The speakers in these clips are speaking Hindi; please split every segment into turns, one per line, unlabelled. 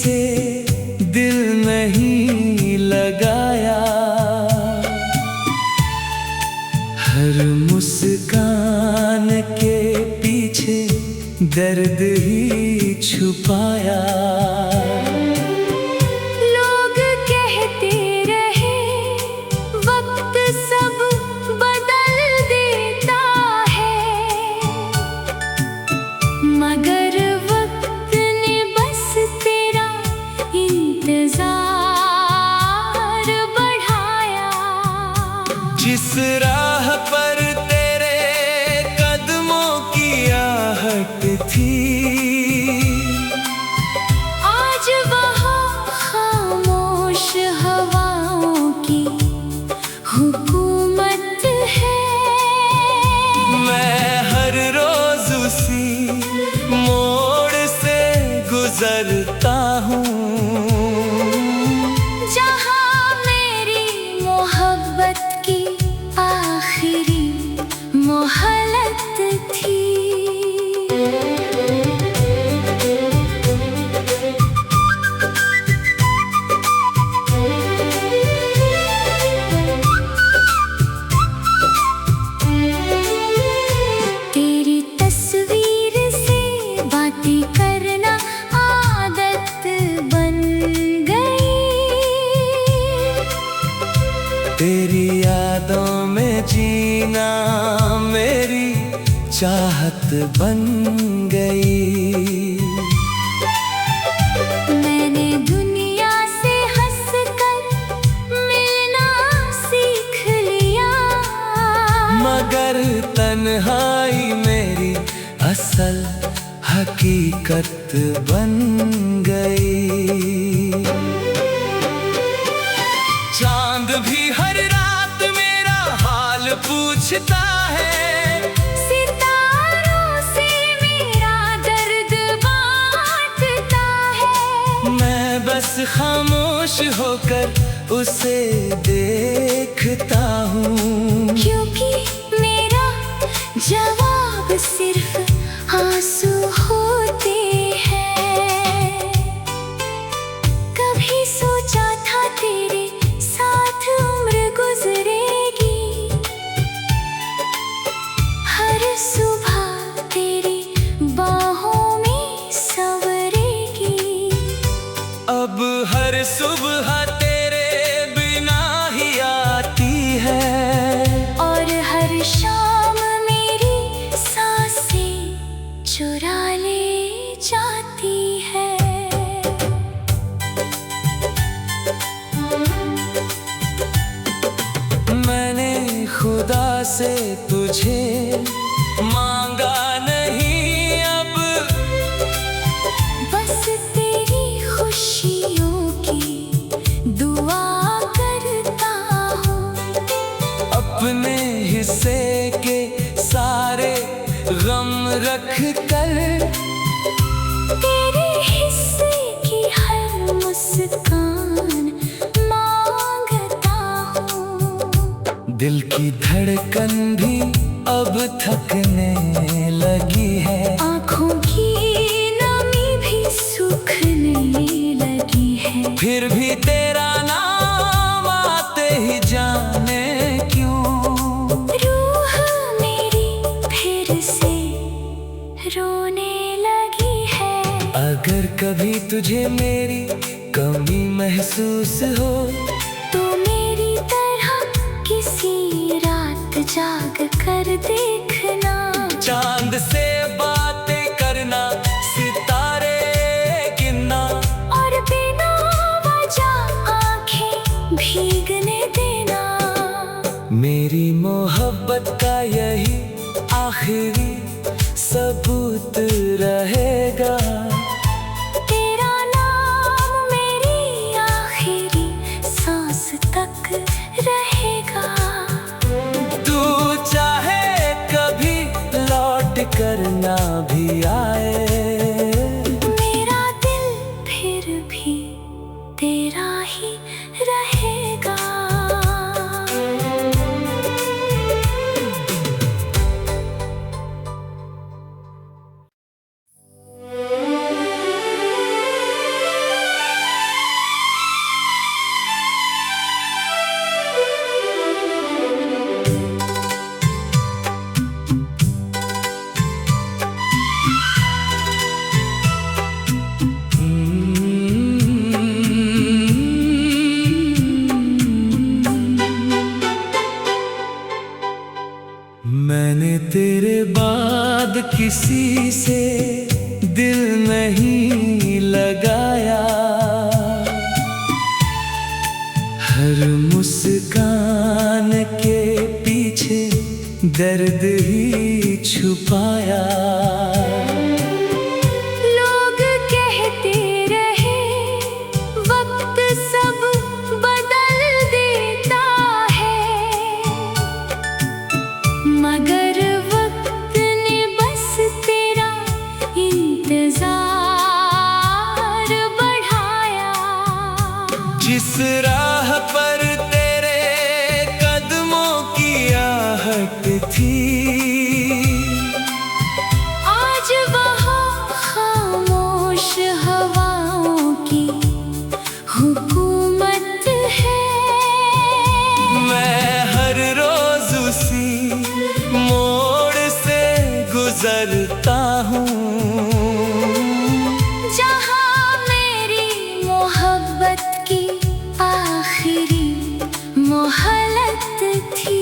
से दिल नहीं लगाया, हर मुस्कान के पीछे दर्द ही छुपाया।
लोग कहते रहे वक्त सब बदल देता है, मगर वक्त ने बस तेरा इंतजार बढ़ाया।
जिस राह पर तेरे कदमों की आहट थी,
आज वहाँ खामोश हवाओं की हुकूमत है।
मैं हर रोज उसी मोड़ से गुजरता हूँ,
जहाँ मेरी मोहब्बत की आखिरी मोहलत थी। तेरी तस्वीर से बातें करना आदत बन गई,
तेरी यादों में जीना मेरी चाहत बन गई।
मैंने दुनिया से हंसकर मिलना सीख लिया,
मगर तन्हाई मेरी असल हकीकत बन गई। चांद भी हर रात मेरा हाल पूछता है,
सितारों से मेरा दर्द बांटता है।
मैं बस खामोश होकर उसे देखता हूँ,
क्योंकि मेरा जवाब सिर्फ आंसू होते हैं। कभी सोचा था तेरे साथ उम्र गुजरेगी, हर सुबह तेरी बाहों में संवरेगी।
अब हर सुबह तेरे बिना ही आती है,
और हर शाम मेरी सांसें चुरा ले जाती है।
मैंने खुदा से तुझे मांगा नहीं अब,
बस तेरी खुशियों की दुआ करता हूँ।
अपने हिस्से के सारे गम रख कर
तेरे हिस्से की हर मुस्कान मांगता हूँ।
दिल की धड़कन भी अब थकने लगी है,
आँखों की नमी भी सूखने लगी है।
फिर भी तेरा नाम आते ही जाने क्यों
रूह मेरी फिर से रोने लगी है।
अगर कभी तुझे मेरी कमी महसूस हो,
तो मेरी तरह किसी रात जाग कर देखना,
चांद से बातें करना, सितारे गिनना,
और बिना वजह आंखें भीगने देना।
मेरी मोहब्बत का यही आखिरी सबूत रहेगा।
तेरा नाम मेरी आखिरी सांस तक रहेगा।
तू चाहे कभी लौट कर ना भी आए,
मेरा दिल फिर भी तेरा ही रहेगा।
किसी से दिल नहीं लगाया, हर मुस्कान के पीछे दर्द ही छुपाया।
लोग कहते रहे वक्त सब बदल देता है, मगर वक्त ने बस तेरा इंतजार बढ़ाया।
जिस राह पर तेरे कदमों की आहट थी,
आज वहाँ खामोश हवाओं की हुकूमत है।
मैं हर रोज उसी मोड़ से गुजरता हूँ,
जहाँ मेरी मोहब्बत की आखिरी मोहलत थी।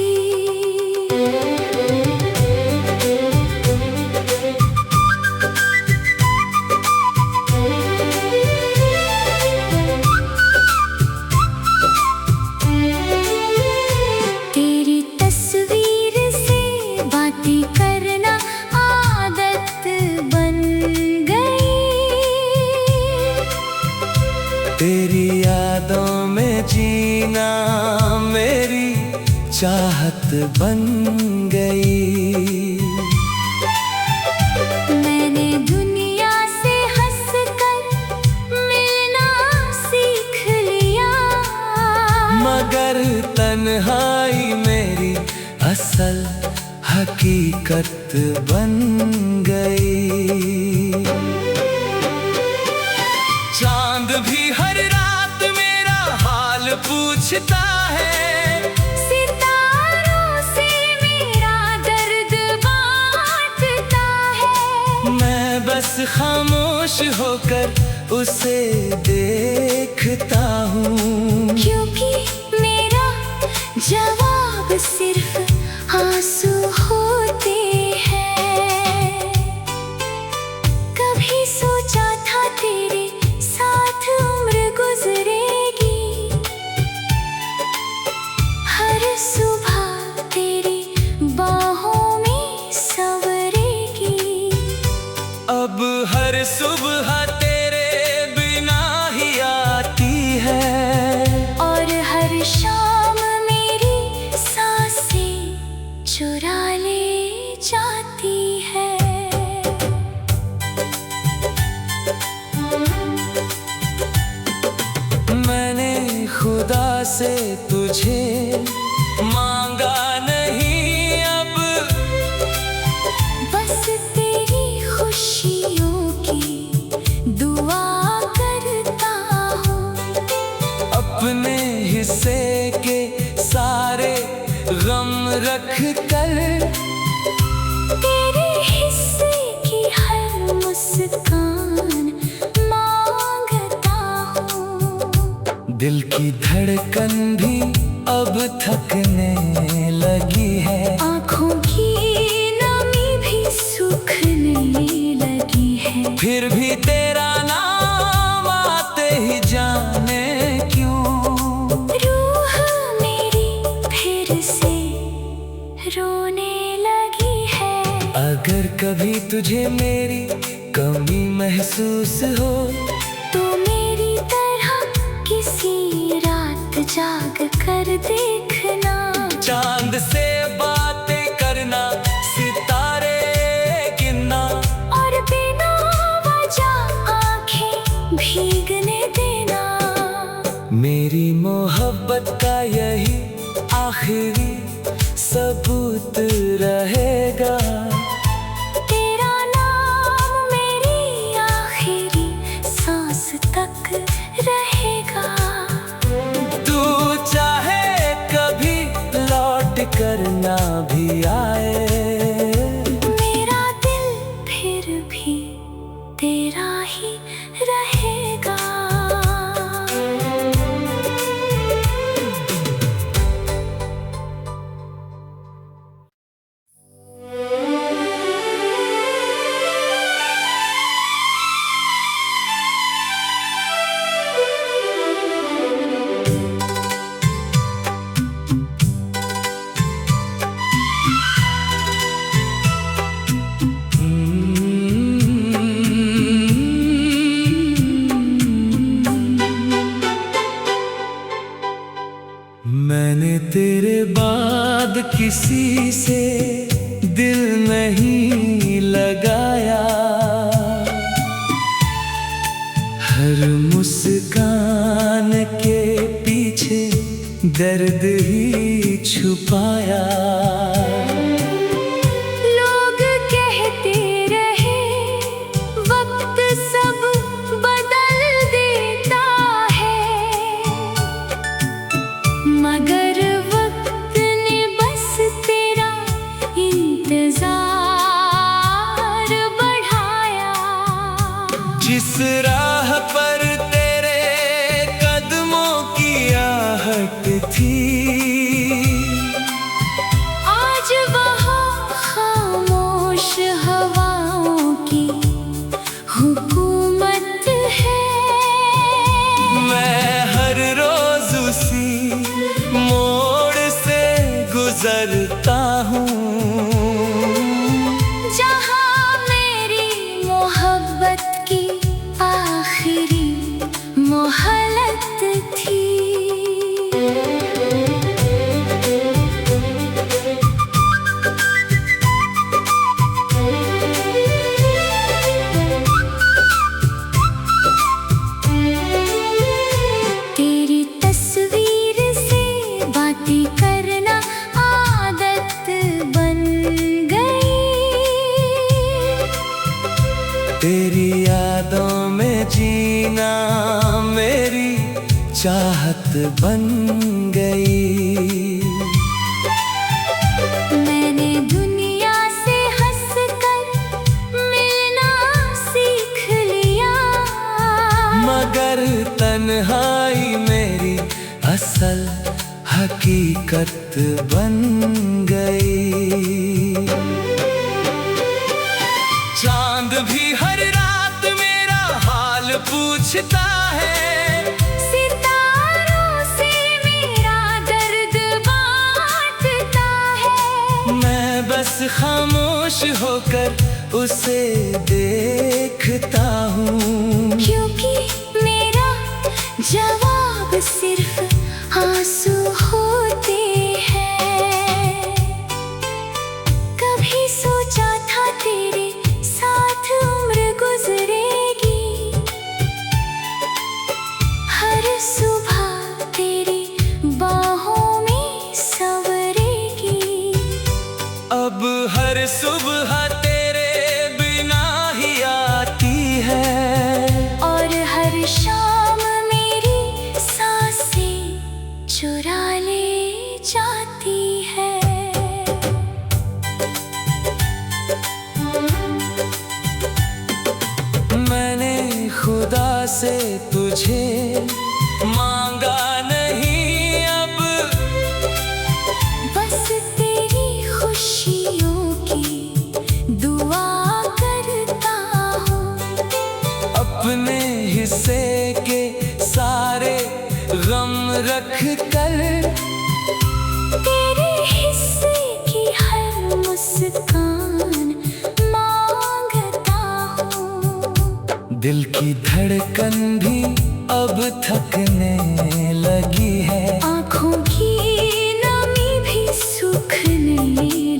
तेरी तस्वीर से बातें करना आदत बन गई,
तेरी यादों में जीना मेरी चाहत बन गई।
मैंने दुनिया से हंसकर मिलना सीख लिया,
मगर तन्हाई मेरी असल हकीकत बन गई। चांद भी हर रात मेरा हाल पूछता है,
सितारों से मेरा दर्द बांटता है।
मैं बस खामोश होकर उसे देखता हूँ,
क्योंकि मेरा जवाब सिर्फ आंसू होते हैं। कभी सोचा था तेरे साथ उम्र गुजरेगी, हर सुबह तेरी बाहों में संवरेगी।
अब हर सुबह तेरे बिना ही आती है,
और हर शाम मेरी सांसें चुरा ले जाती है।
मैंने खुदा से तुझे मांगा नहीं अब,
बस तेरी खुशियों की दुआ करता हूँ।
अपने हिस्से के सारे गम रख कर
तेरे हिस्से की हर मुस्कान मांगता हूँ।
दिल की धड़कन भी अब थकने लगी है,
आँखों की नमी भी सूखने लगी है।
फिर भी तेरा नाम आते ही जाने क्यों
रूह मेरी फिर से रोने लगी है।
अगर कभी तुझे मेरी कमी महसूस हो,
तो मेरी तरह किसी रात जाग कर देखना।
चांद से बातें करना, सितारे गिनना,
और बिना वजह आंखें भीगने देना।
मेरी मोहब्बत का यही आखिरी सबूत रहेगा।
तेरा नाम मेरी आखिरी सांस तक रहेगा।
तू चाहे कभी लौट कर ना भी आए,
मेरा दिल फिर भी तेरा ही रहेगा।
तेरे बाद किसी से दिल नहीं लगाया, हर मुस्कान के पीछे दर्द ही छुपाया।
लोग कहते रहे वक्त सब बदल देता है, मगर वक्त ने बस तेरा इंतजार बढ़ाया।
जिस राह पर तेरे कदमों की आहट थी,
आज वहाँ खामोश हवाओं की हुकूमत है।
मैं हर रोज उसी मोड़ से गुजरता हूँ,
जहाँ मेरी मोहब्बत की आखिरी मोहलत थी। तेरी तस्वीर से बातें करना आदत बन गई,
तेरी यादों में जीना मेरी चाहत बन गई।
मैंने दुनिया से हंसकर मिलना सीख लिया,
मगर तन्हाई मेरी असल हकीकत बन गई। चांद भी हर रात मेरा हाल पूछता है,
सितारों से मेरा दर्द बांटता है।
मैं बस खामोश होकर उसे देखता हूँ,
क्योंकि मेरा जवाब सिर्फ आंसू होते हैं। कभी सोचा था तेरे साथ उम्र गुजरेगी, हर सुबह तेरी बाहों में संवरेगी।
अब हर सुबह तेरे बिना ही आती है,
और हर शाम मेरी सांसें चुरा ले जाती है।
मैंने खुदा से तुझे मांगा नहीं अब,
बस तेरी खुशियों की दुआ करता हूँ।
अपने हिस्से के सारे गम रख कर,
तेरे हिस्से की हर मुस्कान मांगता हूँ।
दिल की धड़कन भी अब थकने लगी है,
आँखों की नमी भी सूखने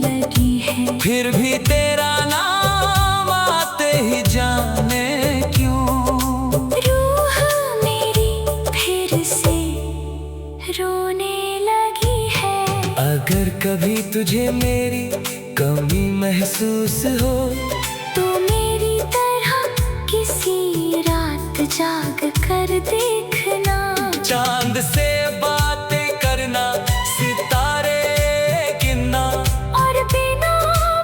लगी है।
फिर भी तेरा नाम आते ही जाने क्यों
रूह मेरी फिर से रोने लगी है।
अगर कभी तुझे मेरी कमी महसूस हो,
तो मेरी तरह किसी रात जाग कर देखना,
चांद से बातें करना, सितारे गिनना,
और बिना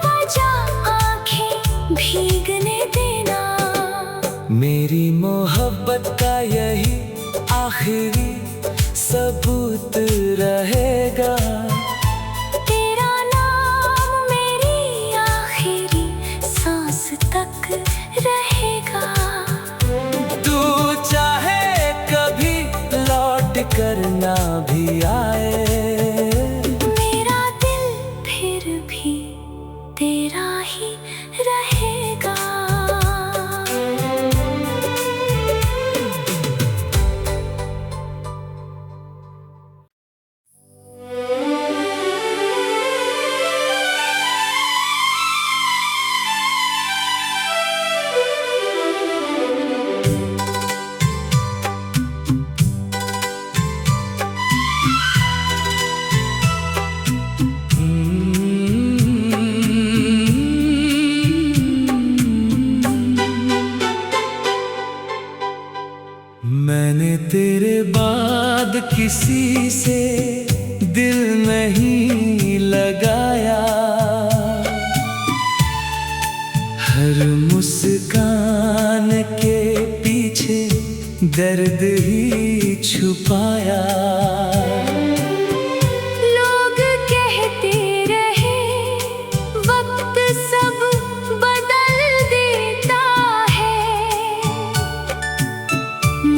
वजह आंखें भीगने देना।
मेरी मोहब्बत का यही आखिरी सबूत रहेगा।
तेरा नाम मेरी आखिरी सांस तक रहेगा।
तू चाहे कभी लौट कर ना भी आए,
मेरा दिल फिर भी तेरा ही रहेगा।
तेरे बाद किसी से दिल नहीं लगाया, हर मुस्कान के पीछे दर्द ही छुपाया।
लोग कहते रहे वक्त सब बदल देता है,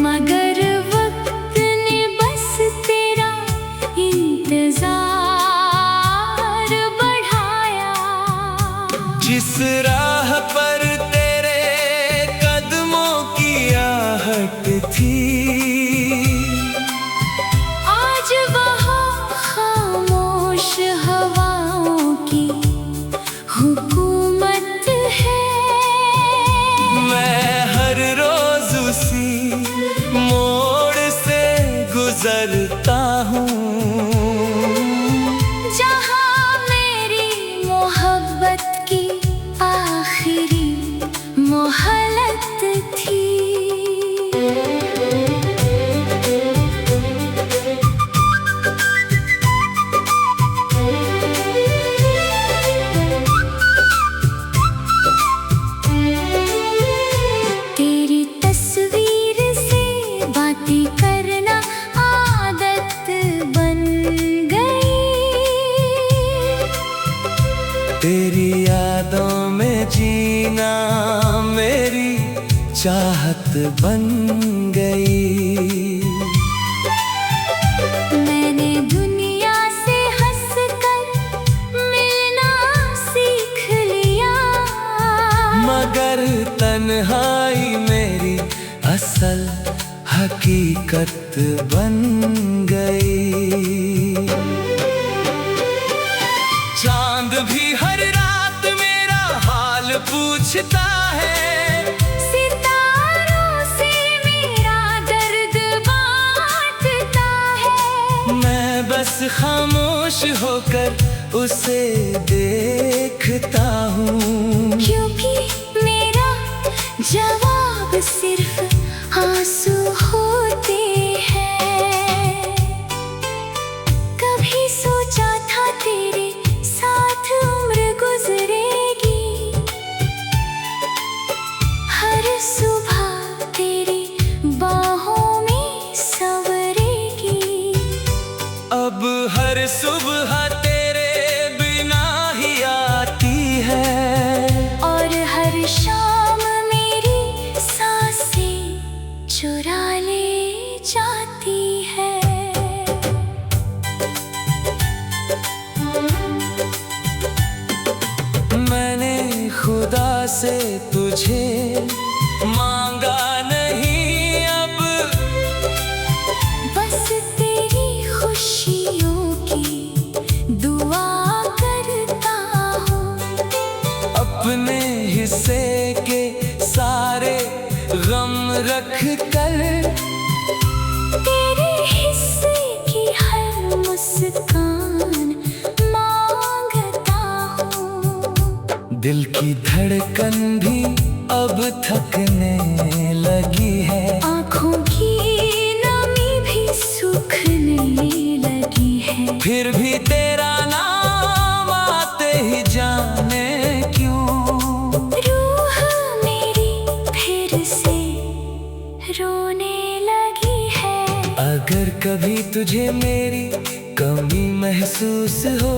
मगर वक्त ने बस तेरा इंतजार बढ़ाया।
जिस राह पर तेरे कदमों की आहट थी,
आज वहाँ खामोश हवाओं की हुकूमत है।
मैं हर रोज उसी मोड़ से गुजरता हूँ,
जहाँ मेरी मोहब्बत की आखिरी मोहलत थी। तेरी तस्वीर से बातें करना आदत बन गई,
तेरी यादों में जीना मेरी चाहत बन गई।
मैंने दुनिया से हंसकर मिलना सीख लिया,
मगर तन्हाई मेरी असल हकीकत बन गई। चांद भी हर रात मेरा हाल पूछता है,
सितारों से मेरा दर्द बांटता है।
मैं बस खामोश होकर उसे देखता हूँ,
क्योंकि मेरा जवाब सिर्फ आंसू होते हैं। कभी सोचा था तेरे साथ उम्र गुजरेगी, हर सुबह तेरी बाहों में संवरेगी।
अब हर सुबह तेरे बिना ही आती है,
और हर शाम मेरी सांसें चुरा ले जाती है।
मैंने खुदा से तुझे मांगा नहीं अब,
बस तेरी खुशियों की दुआ करता हूँ।
अपने हिस्से के सारे गम रख कर,
तेरे हिस्से की हर मुस्कान मांगता हूँ।
दिल की धड़कन भी अब थकने लगी है,
आँखों की नमी भी सूखने लगी है।
फिर भी तेरा नाम आते ही जाने क्यों
रूह मेरी फिर से रोने लगी है।
अगर कभी तुझे मेरी कमी महसूस हो,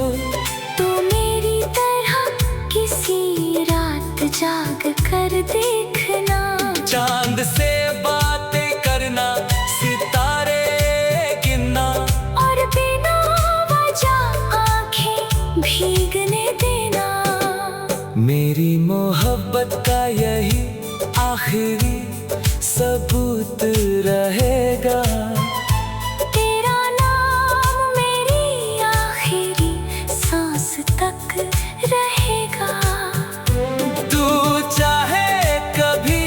तो मेरी तरह किसी रात जाग कर देखना,
चांद से बातें करना, सितारे गिनना,
और बिना वजह आंखें भीगने देना।
मेरी मोहब्बत का यही आखिरी सबूत रहेगा।
तेरा नाम मेरी आखिरी सांस तक रहेगा।
तू चाहे कभी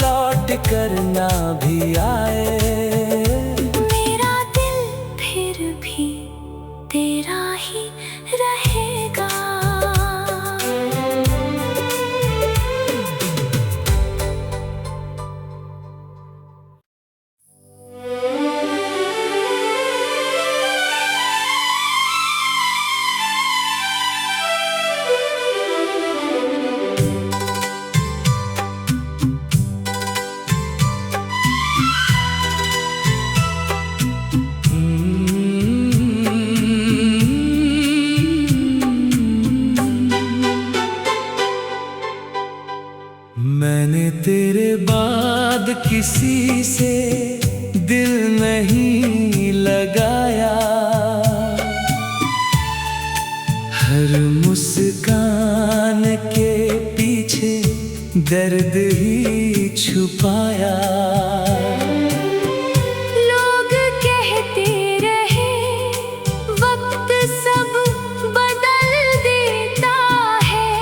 लौट कर ना भी आए,
मेरा दिल फिर भी तेरा ही रहेगा।
दर्द ही छुपाया।
लोग कहते रहे वक्त सब बदल देता है,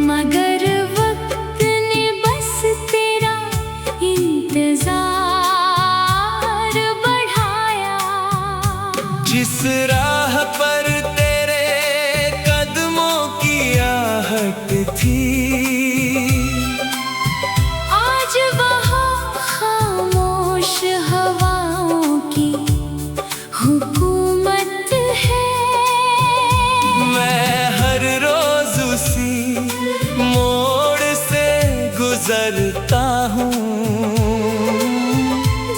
मगर वक्त ने बस तेरा इंतजार बढ़ाया।
जिस राह पर तेरे कदमों की आहट थी,
आज वहाँ खामोश हवाओं की हुकूमत है।
मैं हर रोज उसी मोड़ से गुजरता हूँ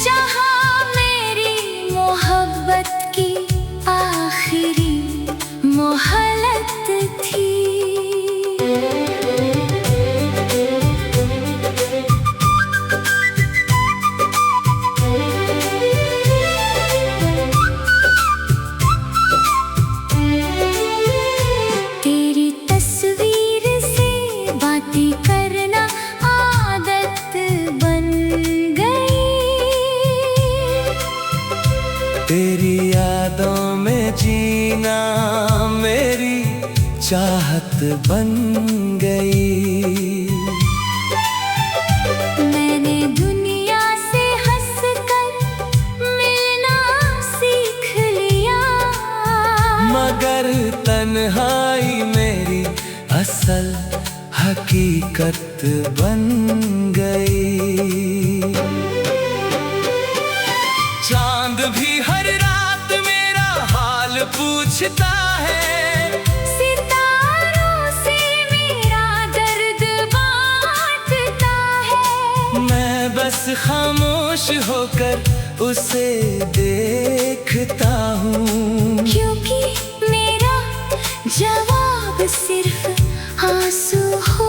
जहाँ मेरी मोहब्बत की आखिरी मोहलत थी। तेरी तस्वीर से बातें करना आदत बन गई।
तेरी यादों में जीना मेरी चाहत बन गई।
मैंने दुनिया से हंसकर मिलना सीख लिया,
मगर तन्हाई मेरी असल हकीकत बन गई। चांद भी हर रात मेरा हाल पूछता है,
सितारों से मेरा दर्द बांटता है।
मैं बस खामोश होकर उसे देखता हूँ,
क्योंकि मेरा जवाब सिर्फ आंसू हो